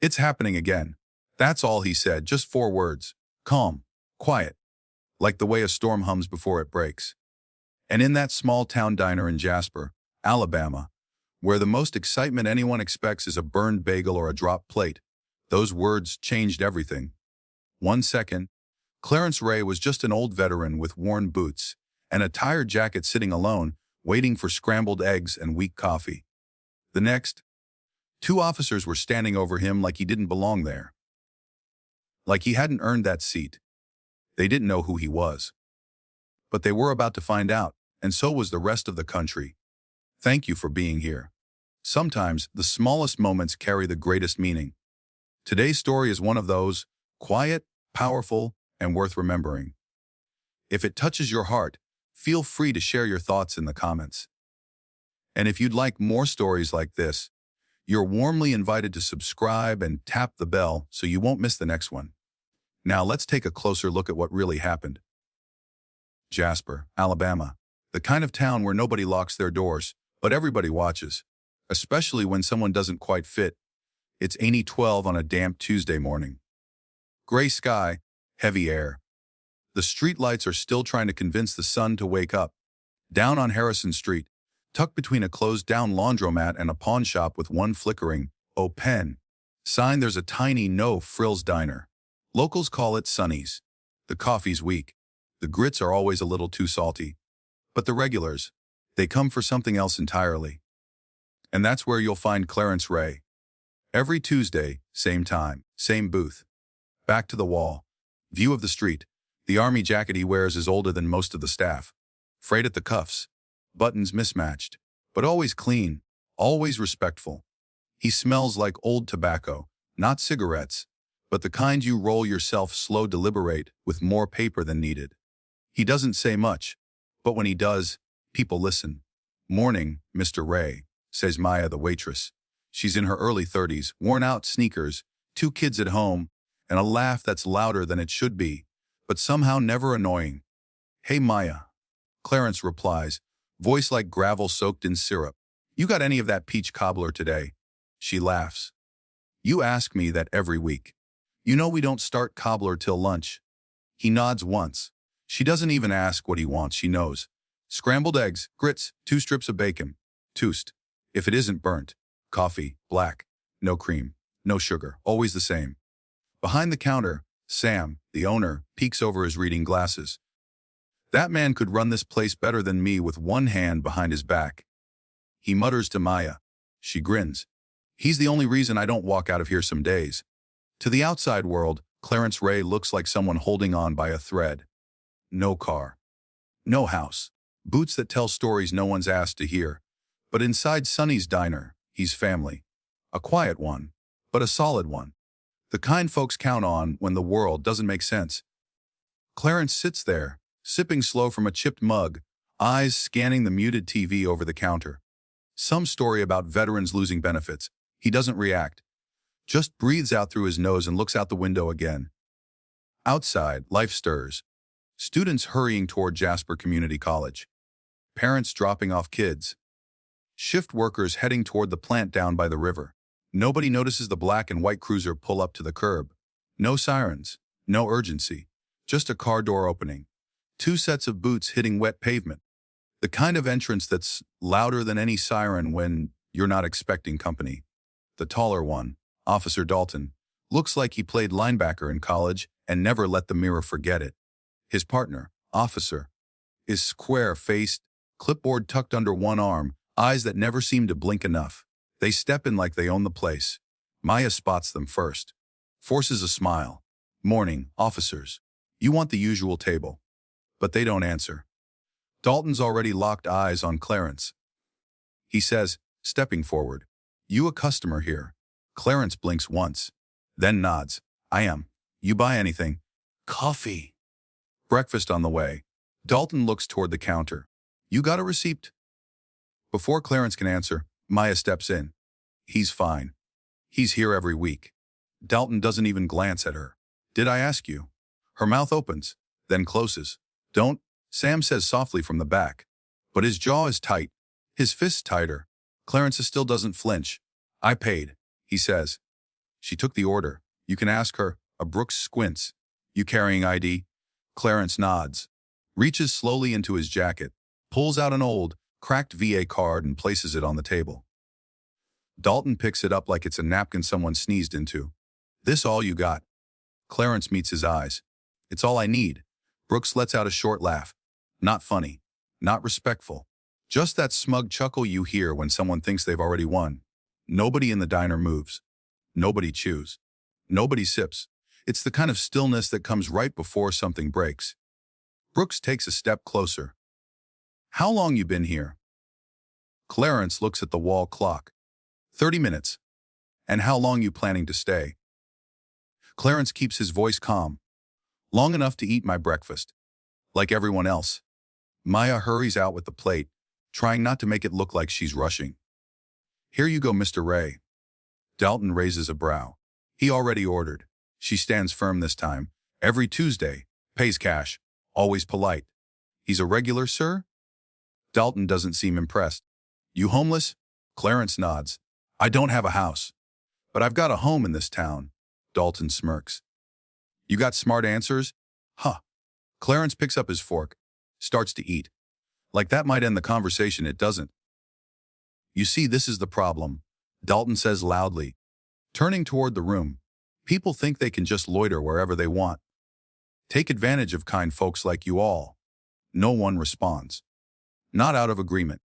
It's happening again. That's all he said, just 4 words. Calm, quiet, like the way a storm hums before it breaks. And in that small-town diner in Jasper, Alabama, where the most excitement anyone expects is a burned bagel or a dropped plate, those words changed everything. 1 second, Clarence Ray was just an old veteran with worn boots and a tired jacket sitting alone, waiting for scrambled eggs and weak coffee. The next, 2 officers were standing over him like he didn't belong there. Like he hadn't earned that seat. They didn't know who he was. But they were about to find out, and so was the rest of the country. Thank you for being here. Sometimes the smallest moments carry the greatest meaning. Today's story is one of those, quiet, powerful, and worth remembering. If it touches your heart, feel free to share your thoughts in the comments. And if you'd like more stories like this, you're warmly invited to subscribe and tap the bell so you won't miss the next one. Now let's take a closer look at what really happened. Jasper, Alabama, the kind of town where nobody locks their doors, but everybody watches, especially when someone doesn't quite fit. It's 8:12 on a damp Tuesday morning. Gray sky, heavy air. The street lights are still trying to convince the sun to wake up. Down on Harrison Street, tucked between a closed-down laundromat and a pawn shop with one flickering, "Oh, pen" sign, there's a tiny no-frills diner. Locals call it Sonny's. The coffee's weak. The grits are always a little too salty. But the regulars, they come for something else entirely. And that's where you'll find Clarence Ray. Every Tuesday, same time, same booth. Back to the wall. View of the street. The army jacket he wears is older than most of the staff. Frayed at the cuffs. Buttons mismatched. But always clean. Always respectful. He smells like old tobacco, not cigarettes, but the kind you roll yourself slow deliberate with more paper than needed. He doesn't say much, but when he does, people listen. "Morning, Mr. Ray," says Maya, the waitress. She's in her early 30s, worn-out sneakers, 2 kids at home, and a laugh that's louder than it should be, but somehow never annoying. "Hey, Maya," Clarence replies, voice like gravel soaked in syrup. "You got any of that peach cobbler today?" She laughs. "You ask me that every week. You know we don't start cobbler till lunch." He nods once. She doesn't even ask what he wants, she knows. Scrambled eggs, grits, 2 strips of bacon. Toast. If it isn't burnt. Coffee, black. No cream. No sugar. Always the same. Behind the counter, Sam, the owner, peeks over his reading glasses. "That man could run this place better than me with one hand behind his back." He mutters to Maya. She grins. "He's the only reason I don't walk out of here some days." To the outside world, Clarence Ray looks like someone holding on by a thread. No car. No house. Boots that tell stories no one's asked to hear. But inside Sonny's diner, he's family. A quiet one, but a solid one. The kind folks count on when the world doesn't make sense. Clarence sits there, sipping slow from a chipped mug, eyes scanning the muted TV over the counter. Some story about veterans losing benefits. He doesn't react. Just breathes out through his nose and looks out the window again. Outside, life stirs. Students hurrying toward Jasper Community College. Parents dropping off kids. Shift workers heading toward the plant down by the river. Nobody notices the black and white cruiser pull up to the curb. No sirens. No urgency. Just a car door opening. 2 sets of boots hitting wet pavement. The kind of entrance that's louder than any siren when you're not expecting company. The taller one, Officer Dalton, looks like he played linebacker in college and never let the mirror forget it. His partner, Officer, is square-faced, clipboard tucked under one arm, eyes that never seem to blink enough. They step in like they own the place. Maya spots them first. Forces a smile. "Morning, officers. You want the usual table." But they don't answer. Dalton's already locked eyes on Clarence. He says, stepping forward, "You a customer here?" Clarence blinks once, then nods. "I am. You buy anything?" "Coffee." "Breakfast on the way." Dalton looks toward the counter. "You got a receipt?" Before Clarence can answer, Maya steps in. He's fine. He's here every week. Dalton doesn't even glance at her. "Did I ask you?" Her mouth opens, then closes. "Don't," Sam says softly from the back. But his jaw is tight, his fists tighter. Clarence still doesn't flinch. "I paid," he says. She took the order. You can ask her. A Brooks squints. You carrying ID? Clarence nods. Reaches slowly into his jacket. Pulls out an old, cracked VA card and places it on the table. Dalton picks it up like it's a napkin someone sneezed into. This all you got? Clarence meets his eyes. It's all I need. Brooks lets out a short laugh. Not funny. Not respectful. Just that smug chuckle you hear when someone thinks they've already won. Nobody in the diner moves. Nobody chews. Nobody sips. It's the kind of stillness that comes right before something breaks. Brooks takes a step closer. How long you been here? Clarence looks at the wall clock. 30 minutes. And how long you planning to stay? Clarence keeps his voice calm. Long enough to eat my breakfast. Like everyone else. Maya hurries out with the plate, trying not to make it look like she's rushing. Here you go, Mr. Ray. Dalton raises a brow. He already ordered. She stands firm this time. Every Tuesday. Pays cash. Always polite. He's a regular, sir? Dalton doesn't seem impressed. You homeless? Clarence nods. I don't have a house. But I've got a home in this town. Dalton smirks. You got smart answers? Huh. Clarence picks up his fork. Starts to eat. Like that might end the conversation, it doesn't. You see, this is the problem, Dalton says loudly. Turning toward the room. People think they can just loiter wherever they want. Take advantage of kind folks like you all. No one responds. Not out of agreement,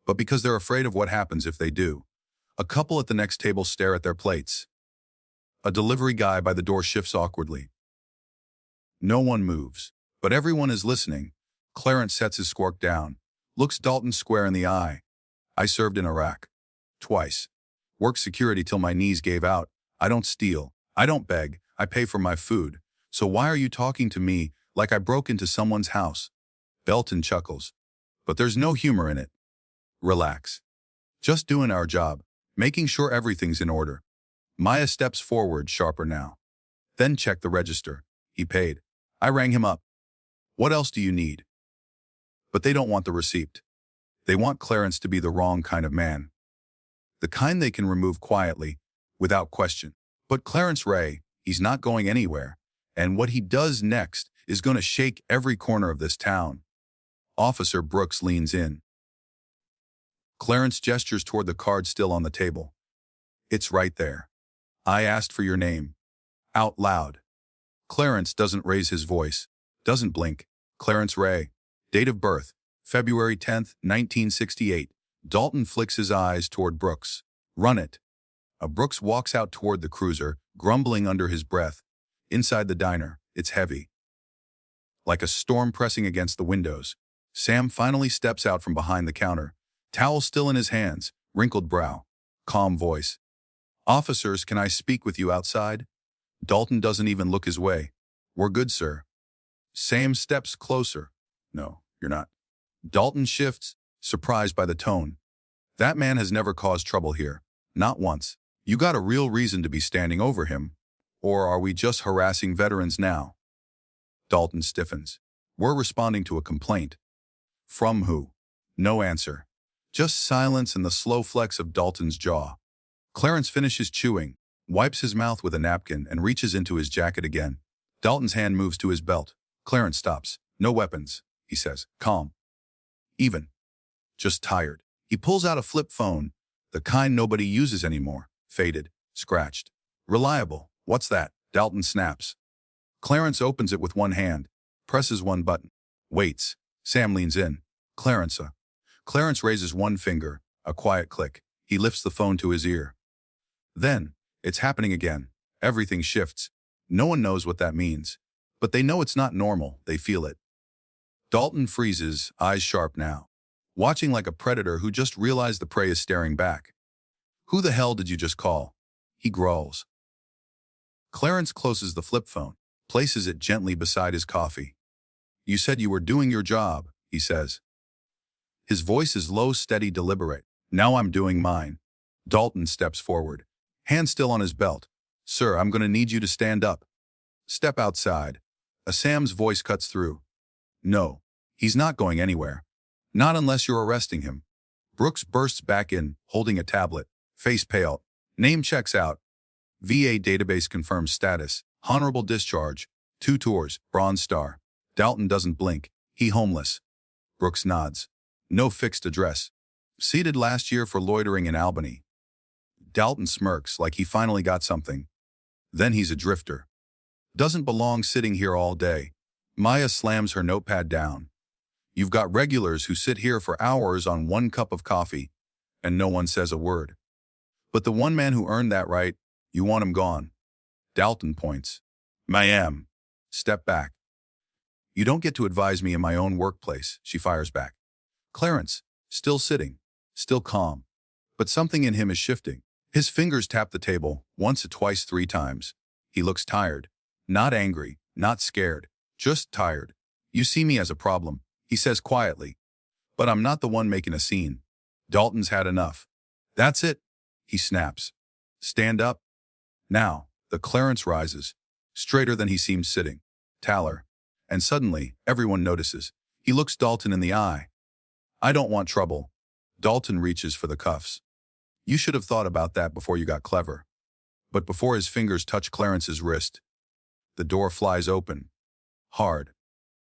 but because they're afraid of what happens if they do. A couple at the next table stare at their plates. A delivery guy by the door shifts awkwardly. No one moves, but everyone is listening. Clarence sets his squawk down, looks Dalton square in the eye. I served in Iraq. Twice. Worked security till my knees gave out. I don't steal. I don't beg. I pay for my food. So why are you talking to me like I broke into someone's house? Belton chuckles. But there's no humor in it. Relax. Just doing our job, making sure everything's in order. Maya steps forward, sharper now. Then check the register. He paid. I rang him up. What else do you need? But they don't want the receipt. They want Clarence to be the wrong kind of man. The kind they can remove quietly, without question. But Clarence Ray, he's not going anywhere. And what he does next is going to shake every corner of this town. Officer Brooks leans in. Clarence gestures toward the card still on the table. It's right there. I asked for your name. Out loud. Clarence doesn't raise his voice, doesn't blink. Clarence Ray. Date of birth, February 10th, 1968. Dalton flicks his eyes toward Brooks. Run it. Brooks walks out toward the cruiser, grumbling under his breath. Inside the diner, it's heavy. Like a storm pressing against the windows. Sam finally steps out from behind the counter. Towel still in his hands, wrinkled brow. Calm voice. Officers, can I speak with you outside? Dalton doesn't even look his way. We're good, sir. Sam steps closer. No, you're not. Dalton shifts, surprised by the tone. That man has never caused trouble here. Not once. You got a real reason to be standing over him. Or are we just harassing veterans now? Dalton stiffens. We're responding to a complaint. From who? No answer. Just silence and the slow flex of Dalton's jaw. Clarence finishes chewing, wipes his mouth with a napkin and reaches into his jacket again. Dalton's hand moves to his belt. Clarence stops. No weapons, he says, calm. Even. Just tired. He pulls out a flip phone, the kind nobody uses anymore. Faded. Scratched. Reliable. What's that? Dalton snaps. Clarence opens it with one hand, presses one button. Waits. Sam leans in. Clarence. Clarence raises one finger, a quiet click. He lifts the phone to his ear. Then, it's happening again. Everything shifts. No one knows what that means. But they know it's not normal. They feel it. Dalton freezes, eyes sharp now. Watching like a predator who just realized the prey is staring back. Who the hell did you just call? He growls. Clarence closes the flip phone, places it gently beside his coffee. You said you were doing your job, he says. His voice is low, steady, deliberate. Now I'm doing mine. Dalton steps forward, hand still on his belt. Sir, I'm going to need you to stand up. Step outside. Sam's voice cuts through. No, he's not going anywhere. Not unless you're arresting him. Brooks bursts back in, holding a tablet, face pale. Name checks out. VA database confirms status. Honorable discharge. 2 tours. Bronze star. Dalton doesn't blink. He homeless. Brooks nods. No fixed address. Seated last year for loitering in Albany. Dalton smirks like he finally got something. Then he's a drifter. Doesn't belong sitting here all day. Maya slams her notepad down. You've got regulars who sit here for hours on 1 cup of coffee, and no one says a word. But the one man who earned that right, you want him gone. Dalton points. Ma'am. Step back. You don't get to advise me in my own workplace, she fires back. Clarence, still sitting, still calm. But something in him is shifting. His fingers tap the table, once or twice, 3 times. He looks tired. Not angry, not scared, just tired. You see me as a problem, he says quietly. But I'm not the one making a scene. Dalton's had enough. That's it, he snaps. Stand up. Now, the Clarence rises, straighter than he seems sitting. Taller. And suddenly, everyone notices. He looks Dalton in the eye. I don't want trouble. Dalton reaches for the cuffs. You should have thought about that before you got clever. But before his fingers touch Clarence's wrist, the door flies open. Hard.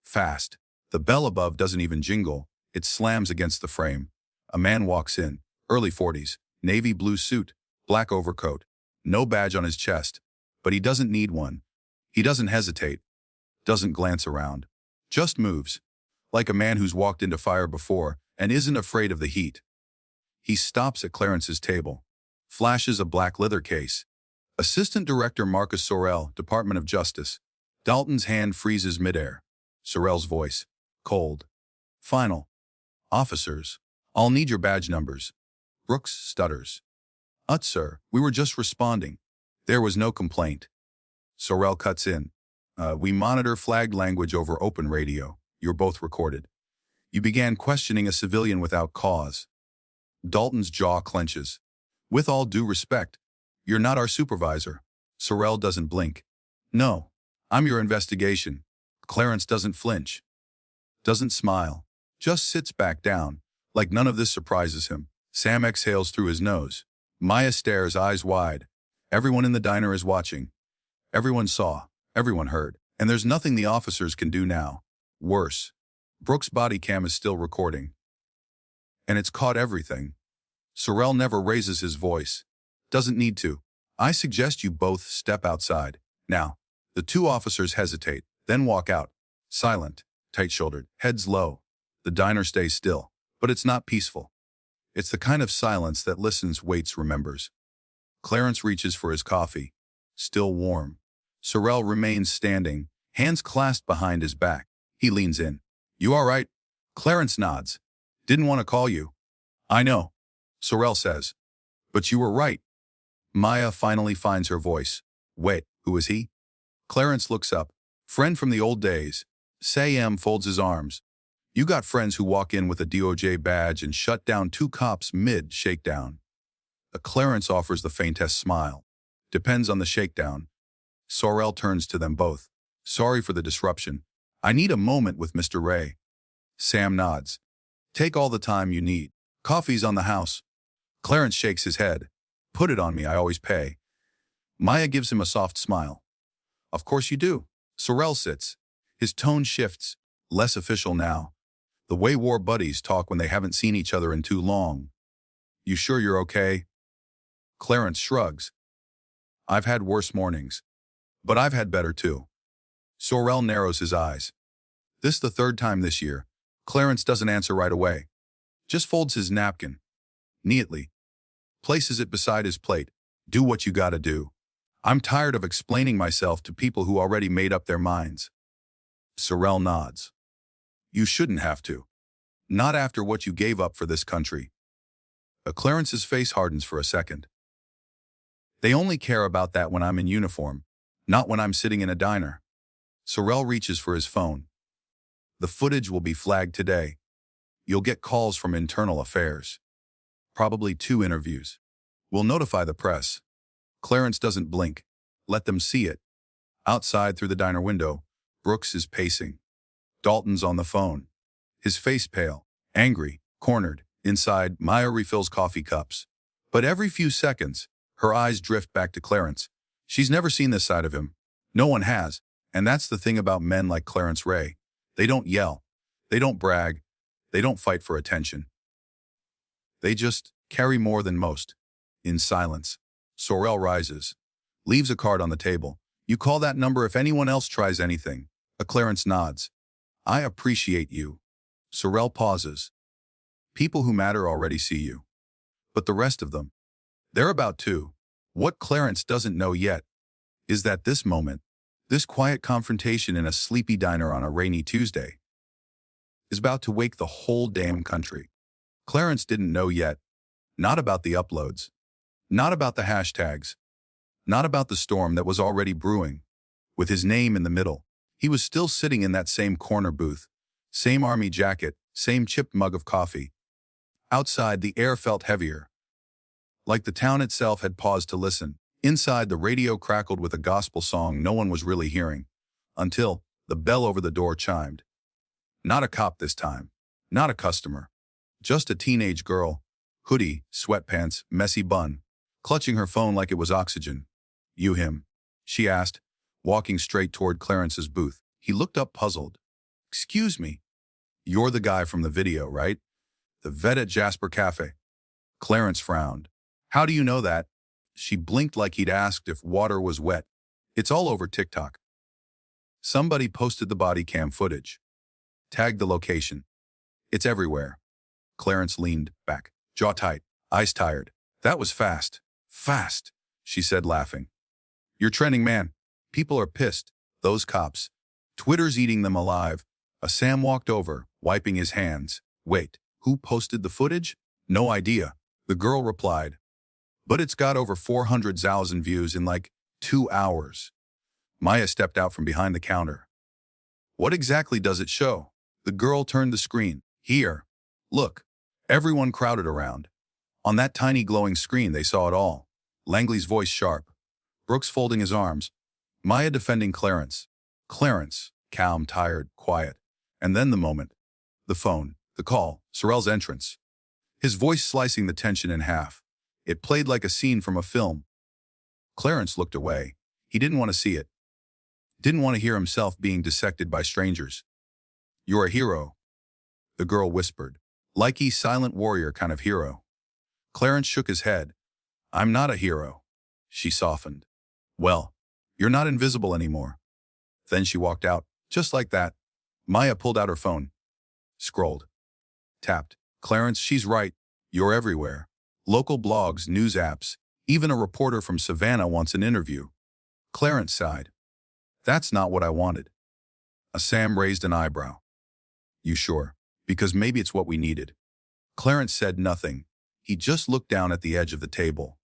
Fast. The bell above doesn't even jingle. It slams against the frame. A man walks in, early 40s, navy blue suit, black overcoat, no badge on his chest. But he doesn't need one. He doesn't hesitate. Doesn't glance around. Just moves. Like a man who's walked into fire before and isn't afraid of the heat. He stops at Clarence's table. Flashes a black leather case. Assistant Director Marcus Sorrell, Department of Justice. Dalton's hand freezes midair. Sorrell's voice. Cold. Final. Officers. I'll need your badge numbers. Brooks stutters. Sir, we were just responding. There was no complaint. Sorrell cuts in. We monitor flagged language over open radio. You're both recorded. You began questioning a civilian without cause. Dalton's jaw clenches. With all due respect, you're not our supervisor. Sorrell doesn't blink. No, I'm your investigation. Clarence doesn't flinch. Doesn't smile. Just sits back down, like none of this surprises him. Sam exhales through his nose. Maya stares, eyes wide. Everyone in the diner is watching. Everyone saw. Everyone heard. And there's nothing the officers can do now. Worse. Brooks' body cam is still recording. And it's caught everything. Sorrell never raises his voice. Doesn't need to. I suggest you both step outside. Now. The 2 officers hesitate, then walk out. Silent, tight-shouldered, heads low. The diner stays still. But it's not peaceful. It's the kind of silence that listens, waits, remembers. Clarence reaches for his coffee. Still warm. Sorrell remains standing, hands clasped behind his back. He leans in. You all right? Clarence nods. Didn't want to call you. I know. Sorrell says. But you were right. Maya finally finds her voice. Wait, who is he? Clarence looks up. Friend from the old days. Sam folds his arms. You got friends who walk in with a DOJ badge and shut down 2 cops mid-shakedown. Clarence offers the faintest smile. Depends on the shakedown. Sorrell turns to them both. Sorry for the disruption. I need a moment with Mr. Ray. Sam nods. Take all the time you need. Coffee's on the house. Clarence shakes his head. Put it on me, I always pay. Maya gives him a soft smile. Of course you do. Sorrell sits. His tone shifts, less official now. The way war buddies talk when they haven't seen each other in too long. You sure you're okay? Clarence shrugs. I've had worse mornings. But I've had better too. Sorrell narrows his eyes. This the 3rd time this year. Clarence doesn't answer right away. Just folds his napkin. Neatly. Places it beside his plate. Do what you gotta do. I'm tired of explaining myself to people who already made up their minds. Sorrell nods. You shouldn't have to. Not after what you gave up for this country. Clarence's face hardens for a second. They only care about that when I'm in uniform, not when I'm sitting in a diner. Sorrell reaches for his phone. The footage will be flagged today. You'll get calls from internal affairs. Probably 2 interviews. We'll notify the press. Clarence doesn't blink. Let them see it. Outside through the diner window, Brooks is pacing. Dalton's on the phone. His face pale, angry, cornered. Inside, Maya refills coffee cups. But every few seconds, her eyes drift back to Clarence, She's never seen this side of him. No one has. And that's the thing about men like Clarence Ray. They don't yell. They don't brag. They don't fight for attention. They just carry more than most. In silence. Sorrel rises. Leaves a card on the table. You call that number if anyone else tries anything. A Clarence nods. I appreciate you. Sorrel pauses. People who matter already see you. But the rest of them, they're about to. What Clarence doesn't know yet is that this moment, this quiet confrontation in a sleepy diner on a rainy Tuesday, is about to wake the whole damn country. Clarence didn't know yet. Not about the uploads. Not about the hashtags. Not about the storm that was already brewing. With his name in the middle, he was still sitting in that same corner booth. Same army jacket, same chipped mug of coffee. Outside, the air felt heavier. Like the town itself had paused to listen. Inside, the radio crackled with a gospel song no one was really hearing. Until the bell over the door chimed. Not a cop this time. Not a customer. Just a teenage girl. Hoodie, sweatpants, messy bun. Clutching her phone like it was oxygen. You him? She asked, walking straight toward Clarence's booth. He looked up puzzled. Excuse me. You're the guy from the video, right? The vet at Jasper Cafe. Clarence frowned. How do you know that? She blinked like he'd asked if water was wet. It's all over TikTok. Somebody posted the body cam footage. Tagged the location. It's everywhere. Clarence leaned back, jaw tight, eyes tired. That was fast. Fast, she said, laughing. You're trending, man. People are pissed. Those cops. Twitter's eating them alive. Sam walked over, wiping his hands. Wait, who posted the footage? No idea. The girl replied. But it's got over 400,000 views in like 2 hours. Maya stepped out from behind the counter. What exactly does it show? The girl turned the screen. Here. Look. Everyone crowded around. On that tiny glowing screen, they saw it all. Langley's voice sharp. Brooks folding his arms. Maya defending Clarence. Clarence, calm, tired, quiet. And then the moment. The phone. The call. Sorrel's entrance. His voice slicing the tension in half. It played like a scene from a film. Clarence looked away. He didn't want to see it. Didn't want to hear himself being dissected by strangers. You're a hero, the girl whispered. Likey silent warrior kind of hero. Clarence shook his head. I'm not a hero. She softened. Well, you're not invisible anymore. Then she walked out, just like that. Maya pulled out her phone. Scrolled. Tapped. Clarence, she's right. You're everywhere. Local blogs, news apps, even a reporter from Savannah wants an interview. Clarence sighed. That's not what I wanted. Sam raised an eyebrow. You sure? Because maybe it's what we needed. Clarence said nothing. He just looked down at the edge of the table,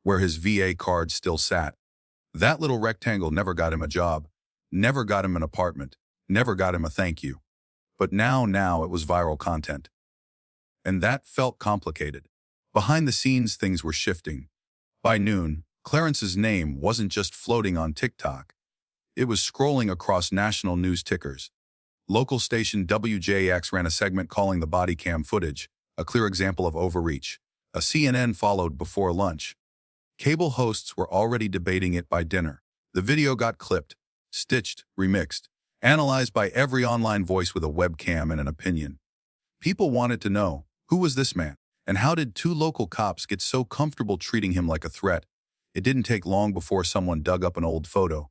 where his VA card still sat. That little rectangle never got him a job, never got him an apartment, never got him a thank you. But now it was viral content. And that felt complicated. Behind the scenes, things were shifting. By noon, Clarence's name wasn't just floating on TikTok. It was scrolling across national news tickers. Local station WJX ran a segment calling the body cam footage a clear example of overreach. A CNN followed before lunch. Cable hosts were already debating it by dinner. The video got clipped, stitched, remixed, analyzed by every online voice with a webcam and an opinion. People wanted to know, who was this man? And how did 2 local cops get so comfortable treating him like a threat? It didn't take long before someone dug up an old photo.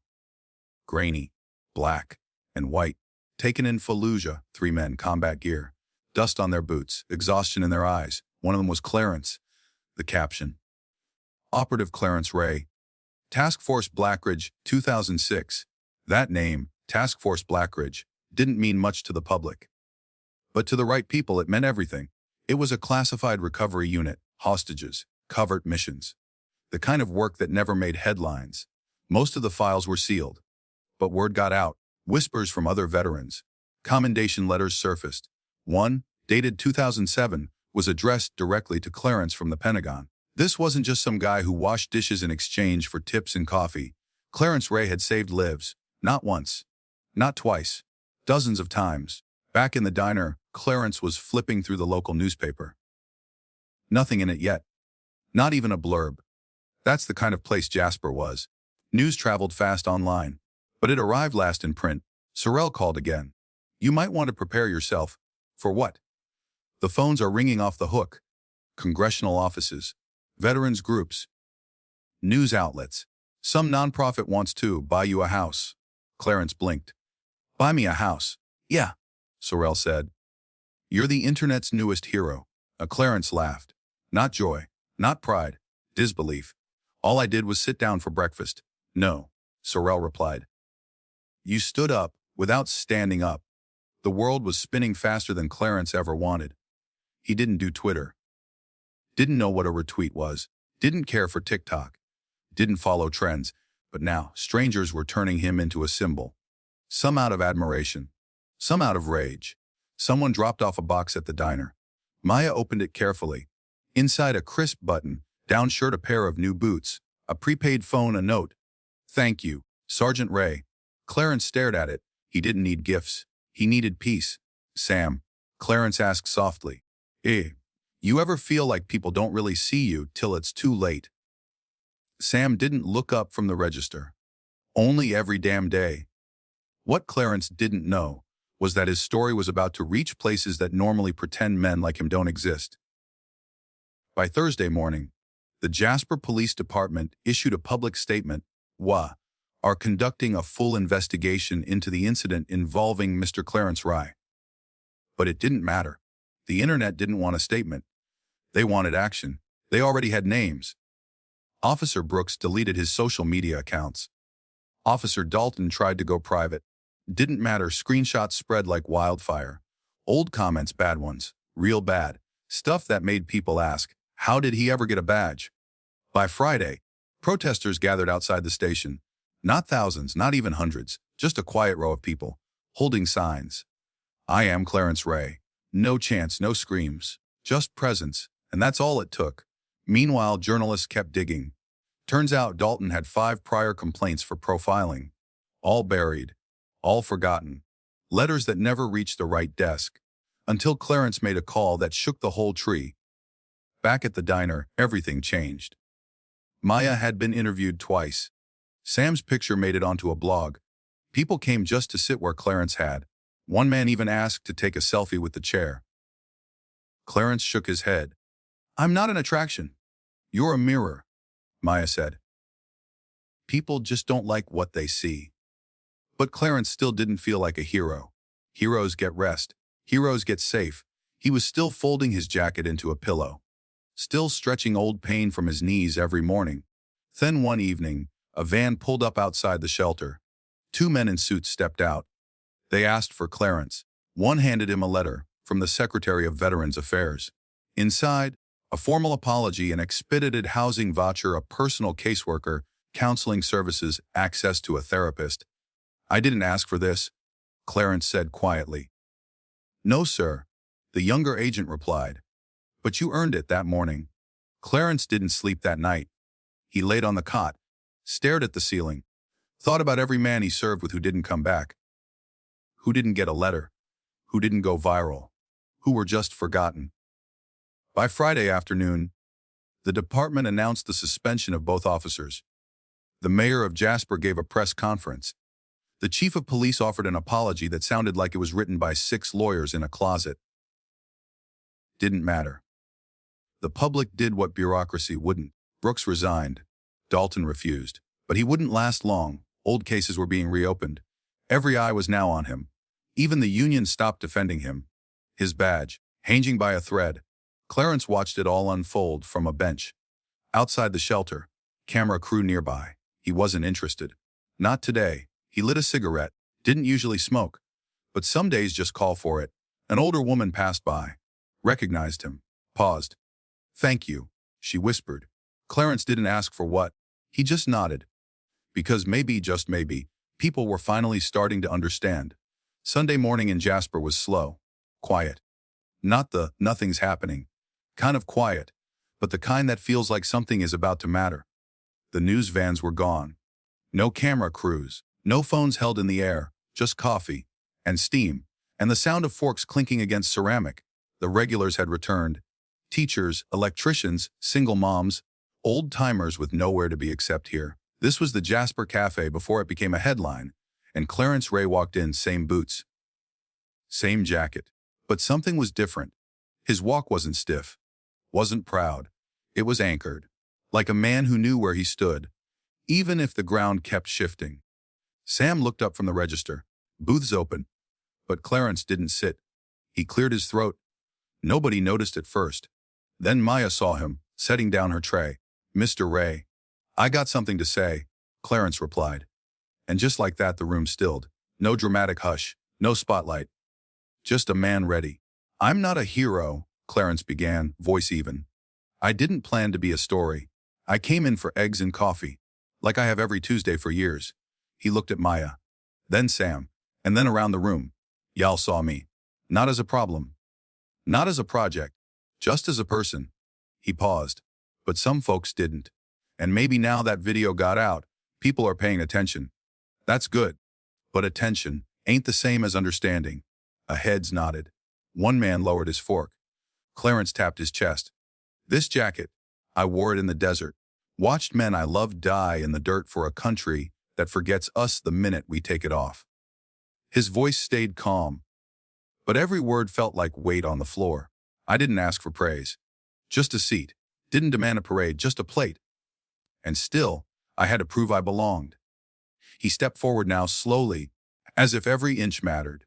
Grainy, black, and white. Taken in Fallujah, 3 men, combat gear. Dust on their boots, exhaustion in their eyes. One of them was Clarence. The caption. Operative Clarence Ray. Task Force Blackridge, 2006. That name, Task Force Blackridge, didn't mean much to the public. But to the right people, it meant everything. It was a classified recovery unit, hostages, covert missions. The kind of work that never made headlines. Most of the files were sealed. But word got out. Whispers from other veterans. Commendation letters surfaced. One, dated 2007, was addressed directly to Clarence from the Pentagon. This wasn't just some guy who washed dishes in exchange for tips and coffee. Clarence Ray had saved lives. Not once. Not twice. Dozens of times. Back in the diner, Clarence was flipping through the local newspaper. Nothing in it yet. Not even a blurb. That's the kind of place Jasper was. News traveled fast online, but it arrived last in print. Sorrell called again. You might want to prepare yourself. For what? The phones are ringing off the hook. Congressional offices, veterans groups, news outlets. Some nonprofit wants to buy you a house. Clarence blinked. Buy me a house. Yeah, Sorrell said. You're the internet's newest hero. Clarence laughed. Not joy, not pride, disbelief. All I did was sit down for breakfast. No, Sorrell replied. You stood up without standing up. The world was spinning faster than Clarence ever wanted. He didn't do Twitter. Didn't know what a retweet was. Didn't care for TikTok. Didn't follow trends. But now, strangers were turning him into a symbol. Some out of admiration. Some out of rage. Someone dropped off a box at the diner. Maya opened it carefully. Inside a crisp button, down shirt, a pair of new boots, a prepaid phone, a note. Thank you, Sergeant Ray. Clarence stared at it. He didn't need gifts. He needed peace. Sam, Clarence asked softly. You ever feel like people don't really see you till it's too late? Sam didn't look up from the register. Only every damn day. What Clarence didn't know was that his story was about to reach places that normally pretend men like him don't exist. By Thursday morning, the Jasper Police Department issued a public statement. WA are conducting a full investigation into the incident involving Mr. Clarence Ray. But it didn't matter. The internet didn't want a statement. They wanted action. They already had names. Officer Brooks deleted his social media accounts. Officer Dalton tried to go private. Didn't matter, screenshots spread like wildfire. Old comments, bad ones, real bad. Stuff that made people ask, how did he ever get a badge? By Friday, protesters gathered outside the station. Not thousands, not even hundreds, just a quiet row of people, holding signs. I am Clarence Ray. No chants, no screams, just presence, and that's all it took. Meanwhile, journalists kept digging. Turns out Dalton had 5 prior complaints for profiling. All buried, all forgotten. Letters that never reached the right desk. Until Clarence made a call that shook the whole tree. Back at the diner, everything changed. Maya had been interviewed twice. Sam's picture made it onto a blog. People came just to sit where Clarence had. One man even asked to take a selfie with the chair. Clarence shook his head. I'm not an attraction. You're a mirror, Maya said. People just don't like what they see. But Clarence still didn't feel like a hero. Heroes get rest. Heroes get safe. He was still folding his jacket into a pillow. Still stretching old pain from his knees every morning. Then one evening, a van pulled up outside the shelter. 2 men in suits stepped out. They asked for Clarence. One handed him a letter from the Secretary of Veterans Affairs. Inside, a formal apology, an expedited housing voucher, a personal caseworker, counseling services, access to a therapist. I didn't ask for this, Clarence said quietly. No, sir, the younger agent replied. But you earned it that morning. Clarence didn't sleep that night. He laid on the cot, stared at the ceiling, thought about every man he served with who didn't come back, who didn't get a letter, who didn't go viral, who were just forgotten. By Friday afternoon, the department announced the suspension of both officers. The mayor of Jasper gave a press conference. The chief of police offered an apology that sounded like it was written by 6 lawyers in a closet. Didn't matter. The public did what bureaucracy wouldn't. Brooks resigned. Dalton refused. But he wouldn't last long. Old cases were being reopened. Every eye was now on him. Even the union stopped defending him. His badge, hanging by a thread. Clarence watched it all unfold from a bench. Outside the shelter, camera crew nearby. He wasn't interested. Not today. He lit a cigarette. Didn't usually smoke. But some days just call for it. An older woman passed by. Recognized him. Paused. Thank you, she whispered. Clarence didn't ask for what. He just nodded. Because maybe, just maybe, people were finally starting to understand. Sunday morning in Jasper was slow. Quiet. Not the nothing's happening kind of quiet, but the kind that feels like something is about to matter. The news vans were gone. No camera crews, no phones held in the air, just coffee and steam and the sound of forks clinking against ceramic. The regulars had returned. Teachers, electricians, single moms, old-timers with nowhere to be except here. This was the Jasper Cafe before it became a headline, and Clarence Ray walked in, same boots, same jacket. But something was different. His walk wasn't stiff, wasn't proud. It was anchored, like a man who knew where he stood, even if the ground kept shifting. Sam looked up from the register. Booths open. But Clarence didn't sit. He cleared his throat. Nobody noticed at first. Then Maya saw him, setting down her tray. "Mr. Ray, I got something to say," Clarence replied. And just like that, the room stilled. No dramatic hush, no spotlight. Just a man ready. "I'm not a hero," Clarence began, voice even. "I didn't plan to be a story. I came in for eggs and coffee, like I have every Tuesday for years." He looked at Maya, then Sam, and then around the room. "Y'all saw me. Not as a problem. Not as a project. Just as a person." He paused. "But some folks didn't. And maybe now that video got out, people are paying attention. That's good. But attention ain't the same as understanding." A heads nodded. One man lowered his fork. Clarence tapped his chest. "This jacket, I wore it in the desert. Watched men I loved die in the dirt for a country that forgets us the minute we take it off." His voice stayed calm, but every word felt like weight on the floor. "I didn't ask for praise. Just a seat. Didn't demand a parade, just a plate. And still, I had to prove I belonged." He stepped forward now slowly, as if every inch mattered.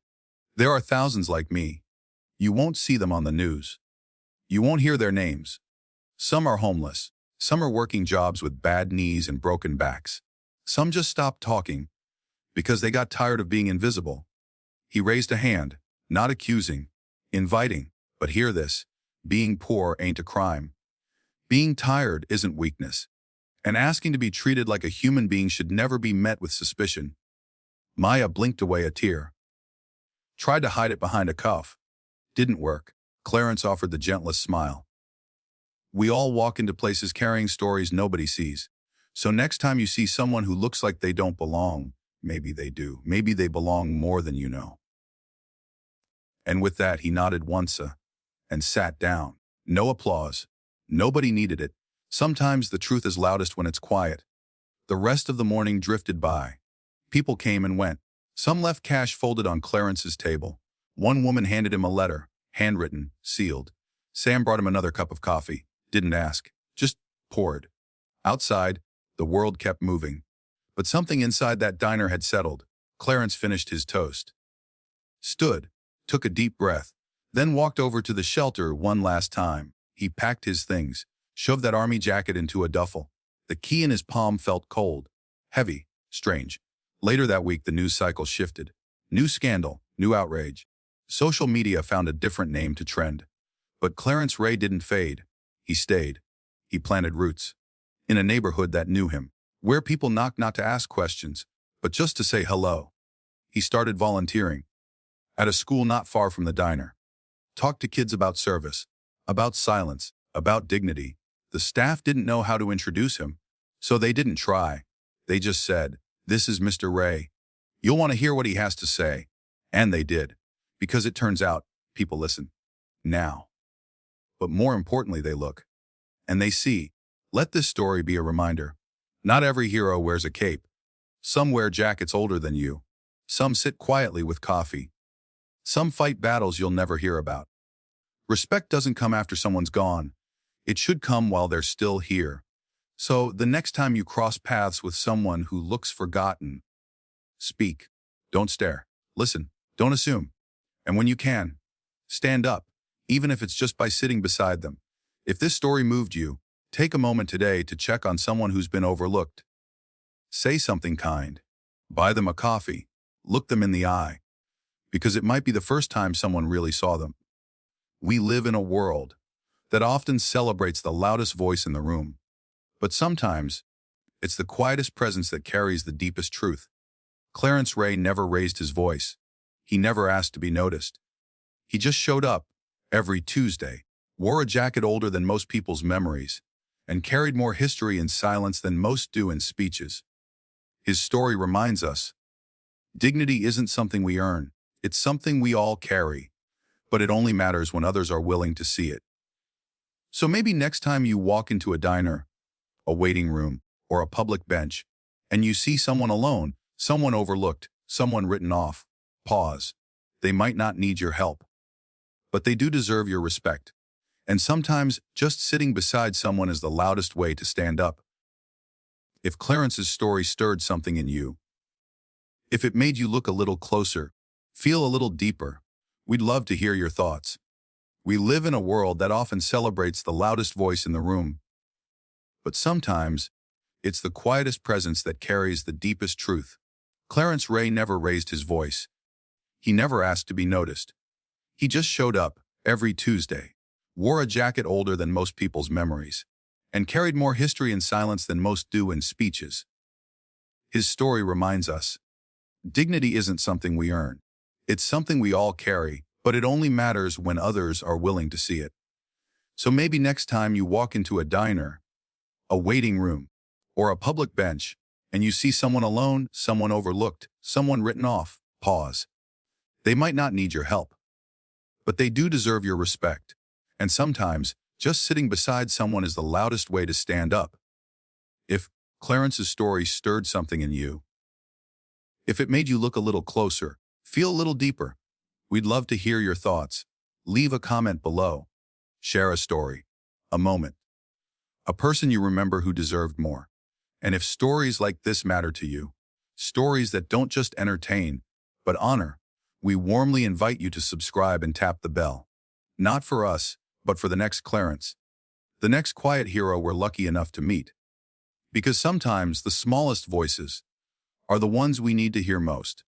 "There are thousands like me. You won't see them on the news. You won't hear their names. Some are homeless. Some are working jobs with bad knees and broken backs. Some just stopped talking because they got tired of being invisible." He raised a hand, not accusing, inviting. "But hear this. Being poor ain't a crime. Being tired isn't weakness. And asking to be treated like a human being should never be met with suspicion." Maya blinked away a tear. Tried to hide it behind a cuff. Didn't work. Clarence offered the gentlest smile. "We all walk into places carrying stories nobody sees. So next time you see someone who looks like they don't belong, maybe they do. Maybe they belong more than you know." And with that, he nodded once and sat down. No applause. Nobody needed it. Sometimes the truth is loudest when it's quiet. The rest of the morning drifted by. People came and went. Some left cash folded on Clarence's table. One woman handed him a letter, handwritten, sealed. Sam brought him another cup of coffee. Didn't ask, just poured. Outside, the world kept moving. But something inside that diner had settled. Clarence finished his toast. Stood, took a deep breath, then walked over to the shelter one last time. He packed his things, shoved that army jacket into a duffel. The key in his palm felt cold, heavy, strange. Later that week, the news cycle shifted. New scandal, new outrage. Social media found a different name to trend. But Clarence Ray didn't fade. He stayed. He planted roots. In a neighborhood that knew him, where people knocked not to ask questions, but just to say hello. He started volunteering. At a school not far from the diner. Talked to kids about service, about silence, about dignity. The staff didn't know how to introduce him, so they didn't try. They just said, "This is Mr. Ray. You'll want to hear what he has to say." And they did, because it turns out people listen. Now. But more importantly, they look. And they see. Let this story be a reminder. Not every hero wears a cape. Some wear jackets older than you. Some sit quietly with coffee. Some fight battles you'll never hear about. Respect doesn't come after someone's gone. It should come while they're still here. So the next time you cross paths with someone who looks forgotten, speak. Don't stare. Listen. Don't assume. And when you can, stand up, even if it's just by sitting beside them. If this story moved you, take a moment today to check on someone who's been overlooked. Say something kind. Buy them a coffee. Look them in the eye. Because it might be the first time someone really saw them. We live in a world that often celebrates the loudest voice in the room. But sometimes, it's the quietest presence that carries the deepest truth. Clarence Ray never raised his voice. He never asked to be noticed. He just showed up every Tuesday, wore a jacket older than most people's memories, and carried more history in silence than most do in speeches. His story reminds us, dignity isn't something we earn. It's something we all carry, but it only matters when others are willing to see it. So maybe next time you walk into a diner, a waiting room, or a public bench, and you see someone alone, someone overlooked, someone written off, pause. They might not need your help, but they do deserve your respect. And sometimes just sitting beside someone is the loudest way to stand up. If Clarence's story stirred something in you, if it made you look a little closer, feel a little deeper, we'd love to hear your thoughts. We live in a world that often celebrates the loudest voice in the room, but sometimes it's the quietest presence that carries the deepest truth. Clarence Ray never raised his voice. He never asked to be noticed. He just showed up every Tuesday, wore a jacket older than most people's memories, and carried more history in silence than most do in speeches. His story reminds us, dignity isn't something we earn. It's something we all carry, but it only matters when others are willing to see it. So maybe next time you walk into a diner, a waiting room, or a public bench, and you see someone alone, someone overlooked, someone written off, pause. They might not need your help, but they do deserve your respect. And sometimes, just sitting beside someone is the loudest way to stand up. If Clarence's story stirred something in you, if it made you look a little closer, feel a little deeper, we'd love to hear your thoughts. Leave a comment below. Share a story, a moment, a person you remember who deserved more. And if stories like this matter to you, stories that don't just entertain, but honor, we warmly invite you to subscribe and tap the bell. Not for us, but for the next Clarence, the next quiet hero we're lucky enough to meet. Because sometimes the smallest voices are the ones we need to hear most.